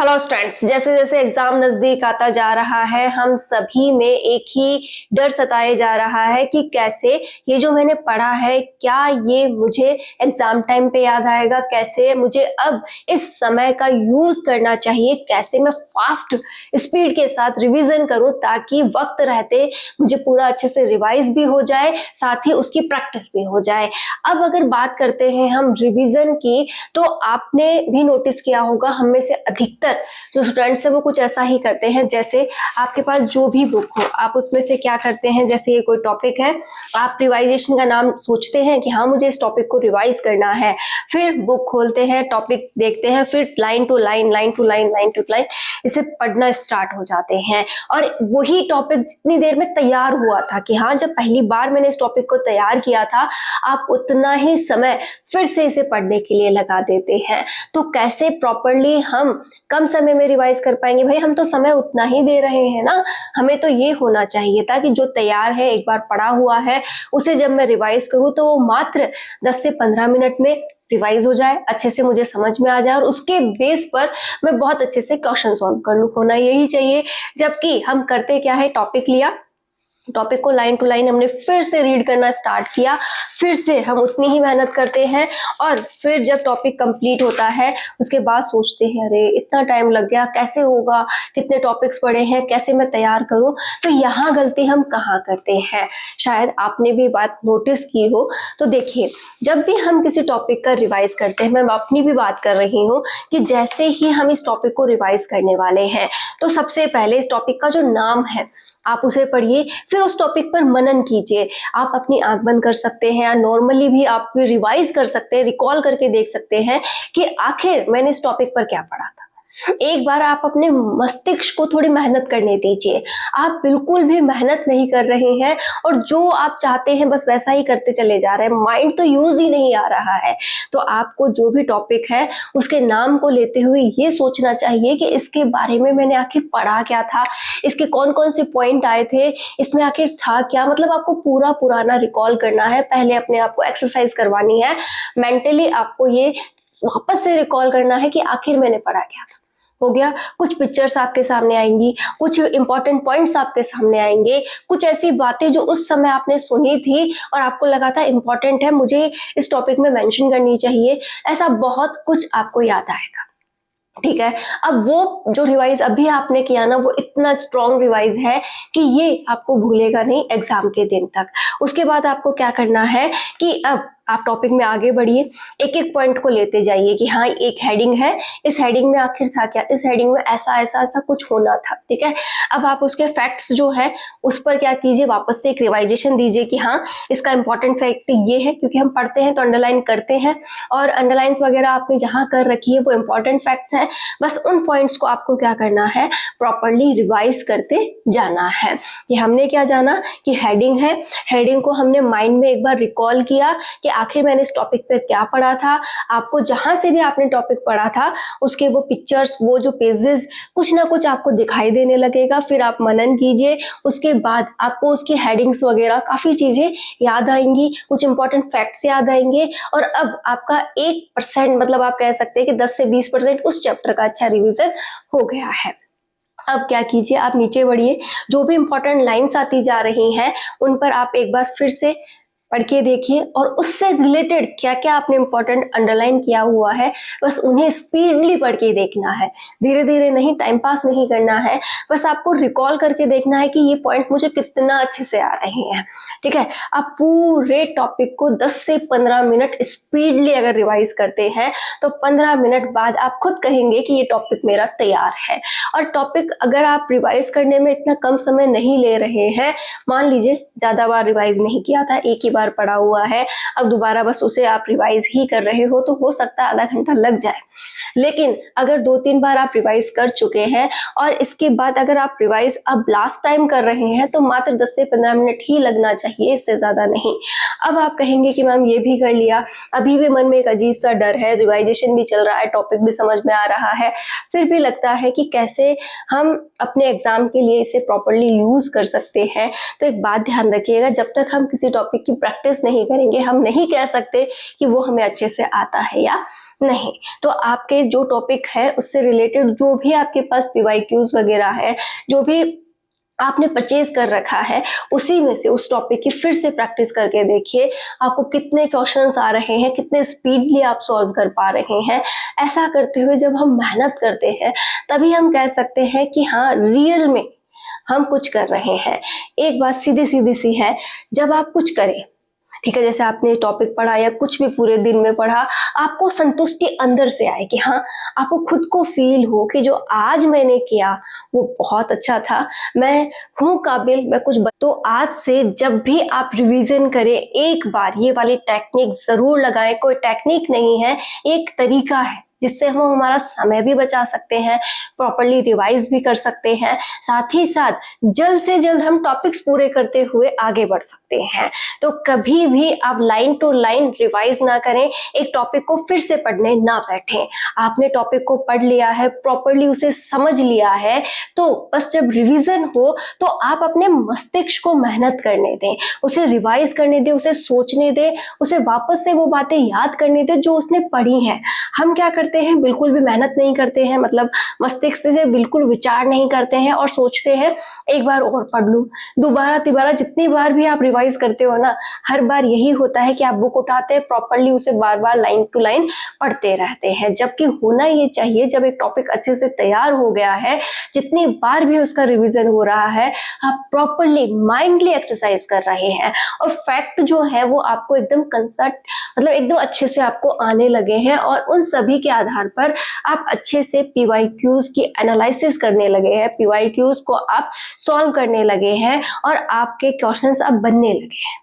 Hello students, जैसे जैसे exam नजदीक आता जा रहा है हम सभी में एक ही डर सताए जा रहा है कि कैसे ये जो मैंने पढ़ा है क्या ये मुझे एग्जाम टाइम पे याद आएगा, कैसे मुझे अब इस समय का यूज करना चाहिए, कैसे मैं फास्ट स्पीड के साथ रिवीजन करूं ताकि वक्त रहते मुझे पूरा अच्छे से रिवाइज भी हो जाए, साथ ही उसकी प्रैक्टिस भी हो जाए। अब अगर बात करते हैं हम रिवीजन की, तो आपने भी नोटिस किया होगा हम में से अधिकतर जो स्टूडेंट्स है वो कुछ ऐसा ही करते हैं। जैसे आपके पास जो भी बुक हो आप उसमें से क्या करते हैं, जैसे ये कोई टॉपिक है आप रिवाइजेशन का नाम सोचते हैं कि हाँ मुझे इस टॉपिक को रिवाइज करना है, फिर बुक खोलते हैं, टॉपिक देखते हैं, फिर लाइन टू लाइन इसे पढ़ना स्टार्ट हो जाते हैं। और वही टॉपिक जितनी देर में तैयार हुआ था कि हाँ जब पहली बार मैंने इस टॉपिक को तैयार किया था, आप उतना ही समय फिर से इसे पढ़ने के लिए लगा देते हैं। तो कैसे प्रॉपरली हम कम समय में रिवाइज कर पाएंगे? भाई हम तो समय उतना ही दे रहे हैं ना, हमें तो ये होना चाहिए था कि जो तैयार है एक बार पढ़ा हुआ है उसे जब मैं रिवाइज करूं तो वो मात्र 10 से 15 मिनट में रिवाइज हो जाए, अच्छे से मुझे समझ में आ जाए और उसके बेस पर मैं बहुत अच्छे से क्वेश्चन सॉल्व कर लूं। होना यही चाहिए। जबकि हम करते क्या है, टॉपिक लिया, टॉपिक को लाइन टू लाइन हमने फिर से रीड करना स्टार्ट किया, फिर से हम उतनी ही मेहनत करते हैं और फिर जब टॉपिक कंप्लीट होता है उसके बाद सोचते हैं अरे इतना टाइम लग गया, कैसे होगा, कितने टॉपिक्स पढ़े हैं, कैसे मैं तैयार करूं। तो यहाँ गलती हम कहाँ करते हैं, शायद आपने भी बात नोटिस की हो। तो देखिए, जब भी हम किसी टॉपिक का रिवाइज करते हैं, मैं अपनी भी बात कर रही हूँ कि जैसे ही हम इस टॉपिक को रिवाइज करने वाले हैं तो सबसे पहले इस टॉपिक का जो नाम है आप उसे पढ़िए, फिर उस टॉपिक पर मनन कीजिए। आप अपनी आंख बंद कर सकते हैं या नॉर्मली भी आप रिवाइज कर सकते हैं, रिकॉल करके देख सकते हैं कि आखिर मैंने इस टॉपिक पर क्या पढ़ा था। एक बार आप अपने मस्तिष्क को थोड़ी मेहनत करने दीजिए। आप बिल्कुल भी मेहनत नहीं कर रहे हैं और जो आप चाहते हैं बस वैसा ही करते चले जा रहे हैं, माइंड तो यूज ही नहीं आ रहा है। तो आपको जो भी टॉपिक है उसके नाम को लेते हुए ये सोचना चाहिए कि इसके बारे में मैंने आखिर पढ़ा क्या था, इसके कौन कौन से पॉइंट आए थे, इसमें आखिर था क्या। मतलब आपको पूरा पुराना रिकॉल करना है, पहले अपने आप को एक्सरसाइज करवानी है, मेंटली आपको ये वापस से रिकॉल करना है कि आखिर मैंने पढ़ा क्या था। हो गया, कुछ पिक्चर्स आपके सामने आएंगी, कुछ इंपॉर्टेंट पॉइंट्स आपके सामने आएंगे, कुछ ऐसी बातें जो उस समय आपने सुनी थी और आपको लगा था इंपॉर्टेंट है, मुझे इस टॉपिक में मेंशन करनी चाहिए, ऐसा बहुत कुछ आपको याद आएगा। ठीक है, अब वो जो रिवाइज अभी आपने किया ना वो इतना स्ट्रॉन्ग रिवाइज है कि ये आपको भूलेगा नहीं एग्जाम के दिन तक। उसके बाद आपको क्या करना है कि अब आप टॉपिक में आगे बढ़िए, एक एक पॉइंट को लेते जाइए कि हाँ एक हेडिंग है, इस हेडिंग में आखिर था क्या, इस हेडिंग में ऐसा ऐसा ऐसा कुछ होना था। ठीक है, अब आप उसके फैक्ट्स जो है उस पर क्या कीजिए, वापस से एक रिवाइजेशन दीजिए कि हाँ इसका इंपॉर्टेंट फैक्ट ये है, क्योंकि हम पढ़ते हैं तो अंडरलाइन करते हैं और अंडरलाइंस वगैरह आपने जहाँ कर रखी है वो इंपॉर्टेंट फैक्ट्स है। बस उन पॉइंट्स को आपको क्या करना है, प्रॉपरली रिवाइज करते जाना है। कि हमने क्या जाना कि हेडिंग है, हेडिंग को हमने माइंड में एक बार रिकॉल किया कि आखिर मैंने इस टॉपिक पर क्या पढ़ा था। आपको जहां से भी आपने टॉपिक पढ़ा था उसके वो पिक्चर्स, वो जो पेजेस, कुछ ना कुछ आपको दिखाई देने लगेगा। फिर आप मनन कीजिए, उसके बाद आपको उसकी हेडिंग्स वगैरह काफी चीजें याद आएंगी, कुछ इंपॉर्टेंट फैक्ट्स याद आएंगे और अब आपका 1% मतलब आप कह सकते हैं कि 10 से 20% उस चैप्टर का अच्छा रिवीजन हो गया है। अब क्या कीजिए, आप नीचे बढ़िए, जो भी इंपॉर्टेंट लाइंस आती जा रही हैं उन पर आप एक बार फिर से पढ़ के देखिए और उससे रिलेटेड क्या क्या आपने इंपॉर्टेंट अंडरलाइन किया हुआ है बस उन्हें स्पीडली पढ़ के देखना है, धीरे धीरे नहीं, टाइम पास नहीं करना है, बस आपको रिकॉल करके देखना है कि ये पॉइंट मुझे कितना अच्छे से आ रहे हैं। ठीक है, आप पूरे टॉपिक को 10 से 15 मिनट स्पीडली अगर रिवाइज करते हैं तो 15 मिनट बाद आप खुद कहेंगे कि ये टॉपिक मेरा तैयार है। और टॉपिक अगर आप रिवाइज करने में इतना कम समय नहीं ले रहे हैं, मान लीजिए ज्यादा बार रिवाइज नहीं किया था, एक ही बार पढ़ा हुआ है, अब दोबारा बस उसे आप रिवाइज ही कर रहे हो तो हो सकता है आधा घंटा लग जाए। लेकिन अगर 2-3 बार आप रिवाइज कर चुके हैं और इसके बाद अगर आप रिवाइज अब लास्ट टाइम कर रहे हैं तो मात्र 10 से 15 मिनट ही लगना चाहिए, इससे ज्यादा नहीं। अब आप कहेंगे कि मैम ये भी कर लिया, अभी भी मन में एक अजीब सा डर है, रिवाइजेशन भी चल रहा है, टॉपिक भी समझ में आ रहा है, फिर भी लगता है कि कैसे हम अपने एग्जाम के लिए इसे प्रॉपरली यूज कर सकते हैं। तो एक बात ध्यान रखिएगा, जब तक हम किसी टॉपिक की प्रैक्टिस नहीं करेंगे, हम नहीं कह सकते कि वो हमें अच्छे से आता है या नहीं। तो आपके जो टॉपिक है उससे रिलेटेड जो भी आपके पास PYQs वगैरह है, जो भी आपने परचेज कर रखा है, उसी में से उस टॉपिक की फिर से प्रैक्टिस करके देखिए आपको कितने क्वेश्चंस आ रहे हैं, कितने स्पीडली आप सॉल्व कर पा रहे हैं। ऐसा करते हुए जब हम मेहनत करते हैं तभी हम कह सकते हैं कि हाँ, रियल में हम कुछ कर रहे हैं। एक बात सीधी सीधी सी है, जब आप कुछ करें, ठीक है, जैसे आपने टॉपिक पढ़ा या कुछ भी पूरे दिन में पढ़ा, आपको संतुष्टि अंदर से आए कि हाँ, आपको खुद को फील हो कि जो आज मैंने किया वो बहुत अच्छा था, मैं हूँ काबिल, मैं कुछ तो आज से जब भी आप रिवीजन करें, एक बार ये वाली टेक्निक जरूर लगाएं। कोई टेक्निक नहीं है, एक तरीका है जिससे हम हमारा समय भी बचा सकते हैं, प्रॉपरली रिवाइज भी कर सकते हैं, साथ ही साथ जल्द से जल्द हम टॉपिक्स पूरे करते हुए आगे बढ़ सकते हैं। तो कभी भी आप लाइन टू लाइन रिवाइज ना करें, एक टॉपिक को फिर से पढ़ने ना बैठें। आपने टॉपिक को पढ़ लिया है, प्रॉपरली उसे समझ लिया है, तो बस जब रिवीजन हो तो आप अपने मस्तिष्क को मेहनत करने दें, उसे रिवाइज करने दें, उसे सोचने दें, उसे वापस से वो बातें याद करने दें जो उसने पढ़ी हैं। हम क्या करते हैं, बिल्कुल भी मेहनत नहीं करते हैं, मतलब मस्तिष्क से बिल्कुल विचार नहीं करते हैं और सोचते हैं एक बार और पढ़ लूं, दोबारा तिबारा। जितनी बार भी आप रिवाइज करते हो ना, हर बार यही होता है कि आप बुक उठाते हैं, प्रॉपरली उसे बार बार लाइन टू लाइन पढ़ते रहते हैं। जबकि होना ये चाहिए, जब एक टॉपिक अच्छे से तैयार हो गया है, जितनी बार भी उसका रिविजन हो रहा है, आप प्रॉपरली माइंडली एक्सरसाइज कर रहे हैं और फैक्ट जो है वो आपको एकदम कंसर्ट, मतलब एकदम अच्छे से आपको आने लगे हैं और उन सभी के आधार पर आप अच्छे से PYQs की एनालिसिस करने लगे हैं, PYQs को आप सॉल्व करने लगे हैं और आपके क्वेश्चंस अब बनने लगे हैं।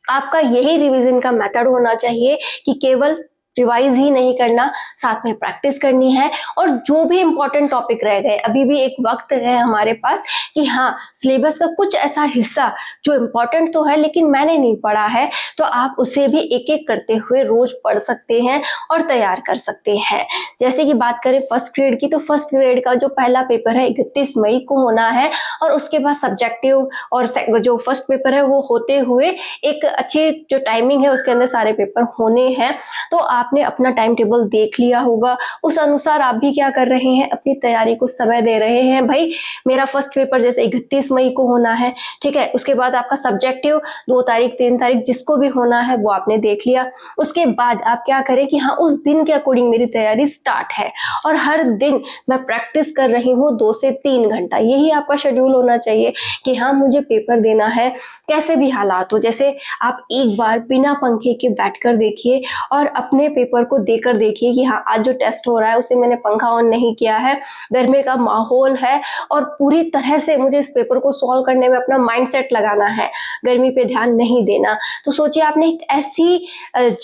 आपका यही रिवीजन का मेथड होना चाहिए कि केवल रिवाइज ही नहीं करना, साथ में प्रैक्टिस करनी है और जो भी इंपॉर्टेंट टॉपिक रह गए, अभी भी एक वक्त है हमारे पास कि हाँ, सिलेबस का कुछ ऐसा हिस्सा जो इंपॉर्टेंट तो है लेकिन मैंने नहीं पढ़ा है, तो आप उसे भी एक एक करते हुए रोज पढ़ सकते हैं और तैयार कर सकते हैं। जैसे कि बात करें फर्स्ट ग्रेड की, तो फर्स्ट ग्रेड का जो पहला पेपर है 31 मई को होना है और उसके बाद सब्जेक्टिव और जो फर्स्ट पेपर है वो होते हुए एक अच्छी जो टाइमिंग है उसके अंदर सारे पेपर होने हैं। तो आपने अपना टाइम टेबल देख लिया होगा, उस अनुसार आप भी क्या कर रहे हैं, अपनी तैयारी को समय दे रहे हैं। भाई, मेरा फर्स्ट पेपर जैसे 31 मई को होना है, ठीक है, उसके बाद आपका सब्जेक्टिव 2 तारीख 3 तारीख जिसको भी होना है वो आपने देख लिया। उसके बाद आप क्या करें कि हाँ, उस दिन के अकॉर्डिंग मेरी तैयारी स्टार्ट है और हर दिन मैं प्रैक्टिस कर रही हूँ 2 से 3 घंटा। यही आपका शेड्यूल होना चाहिए कि हाँ, मुझे पेपर देना है, कैसे भी हालात हो। जैसे आप एक बार बिना पंखे के बैठकर देखिए और अपने पेपर को देकर देखिए कि हाँ, आज जो टेस्ट हो रहा है उसे मैंने पंखा ऑन नहीं किया है, गर्मी का माहौल है और पूरी तरह से मुझे इस पेपर को सॉल्व करने में अपना माइंडसेट लगाना है, गर्मी पे ध्यान नहीं देना। तो सोचिए, आपने एक ऐसी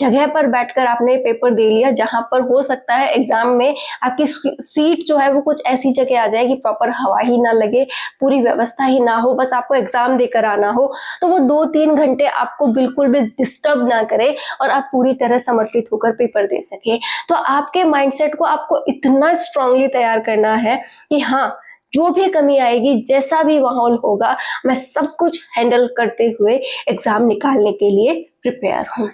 जगह पर बैठकर आपने पेपर दे लिया जहां पर हो सकता है एग्जाम में आपकी सीट जो है वो कुछ ऐसी जगह आ जाए कि प्रॉपर हवा ही ना लगे, पूरी व्यवस्था ही ना हो, बस आपको एग्जाम देकर आना हो। तो वो 2-3 घंटे आपको बिल्कुल भी डिस्टर्ब ना करे और आप पूरी तरह समर्पित होकर पेपर दे सके। तो आपके माइंडसेट को आपको इतना स्ट्रांगली तैयार करना है कि हाँ, जो भी कमी आएगी, जैसा भी माहौल होगा, मैं सब कुछ हैंडल करते हुए एग्जाम निकालने के लिए प्रिपेयर हूँ।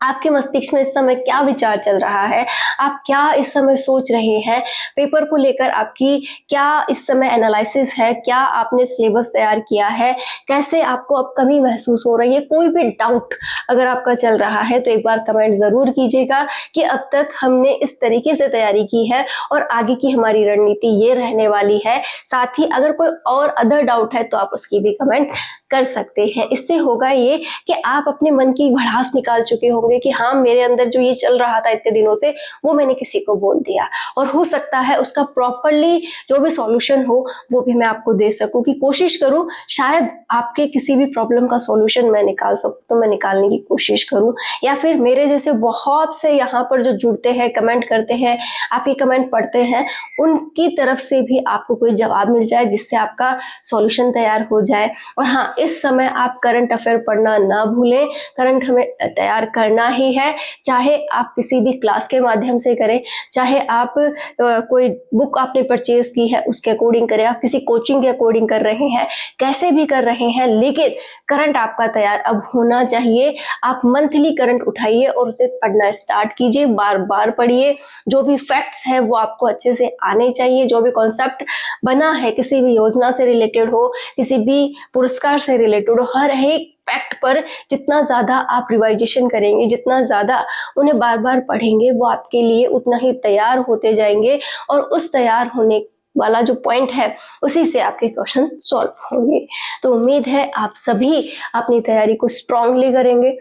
आपके मस्तिष्क में इस समय क्या विचार चल रहा है, आप क्या इस समय सोच रहे हैं, पेपर को लेकर आपकी क्या इस समय एनालिसिस है, क्या आपने सिलेबस तैयार किया है, कैसे आपको अब कमी महसूस हो रही है, कोई भी डाउट अगर आपका चल रहा है तो एक बार कमेंट जरूर कीजिएगा कि अब तक हमने इस तरीके से तैयारी की है और आगे की हमारी रणनीति ये रहने वाली है। साथ ही अगर कोई और अदर डाउट है तो आप उसकी भी कमेंट कर सकते हैं। इससे होगा ये कि आप अपने मन की भड़ास निकाल चुके होंगे कि हाँ, मेरे अंदर जो ये चल रहा था इतने दिनों से वो मैंने किसी को बोल दिया और हो सकता है उसका प्रॉपरली जो भी सॉल्यूशन हो वो भी मैं आपको दे सकूं, कि कोशिश करूं शायद आपके किसी भी प्रॉब्लम का सॉल्यूशन मैं निकाल सकूं, तो मैं निकालने की कोशिश करूं। या फिर मेरे जैसे बहुत से यहाँ पर जो जुड़ते हैं, कमेंट करते हैं, आपके कमेंट पढ़ते हैं, उनकी तरफ से भी आपको कोई जवाब मिल जाए जिससे आपका सॉल्यूशन तैयार हो जाए। और हाँ, इस समय आप करंट अफेयर पढ़ना ना भूलें, करंट हमें तैयार करना पढ़ना ही है, चाहे आप किसी भी क्लास के माध्यम से करें, चाहे आप कोई बुक आपने परचेज की है उसके अकॉर्डिंग करें, आप किसी कोचिंग के अकॉर्डिंग कर रहे हैं, कैसे भी कर रहे हैं, लेकिन करंट आपका तैयार अब होना चाहिए। आप मंथली करंट उठाइए और उसे पढ़ना स्टार्ट कीजिए, बार बार पढ़िए। जो भी फैक्ट्स हैं वो आपको अच्छे से आने चाहिए, जो भी कॉन्सेप्ट बना है किसी भी योजना से रिलेटेड हो, किसी भी पुरस्कार से रिलेटेड हो, हर एक फैक्ट पर जितना ज़्यादा आप रिवाइजेशन करेंगे, जितना ज़्यादा उन्हें बार बार पढ़ेंगे, वो आपके लिए उतना ही तैयार होते जाएंगे और उस तैयार होने वाला जो पॉइंट है उसी से आपके क्वेश्चन सॉल्व होंगे। तो उम्मीद है आप सभी अपनी तैयारी को स्ट्रांगली करेंगे।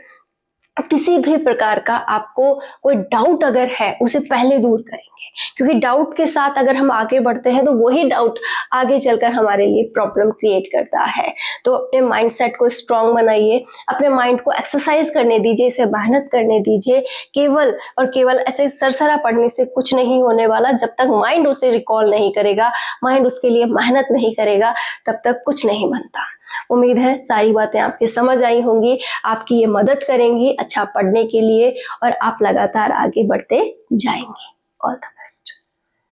किसी भी प्रकार का आपको कोई डाउट अगर है उसे पहले दूर करेंगे, क्योंकि डाउट के साथ अगर हम आगे बढ़ते हैं तो वही डाउट आगे चलकर हमारे लिए प्रॉब्लम क्रिएट करता है। तो अपने माइंडसेट को स्ट्रांग बनाइए, अपने माइंड को एक्सरसाइज करने दीजिए, इसे मेहनत करने दीजिए। केवल और केवल ऐसे सरसरा पढ़ने से कुछ नहीं होने वाला। जब तक माइंड उसे रिकॉल नहीं करेगा, माइंड उसके लिए मेहनत नहीं करेगा, तब तक कुछ नहीं बनता। उम्मीद है सारी बातें आपके समझ आई होंगी, आपकी ये मदद करेंगी अच्छा पढ़ने के लिए और आप लगातार आगे बढ़ते जाएंगे। All the best.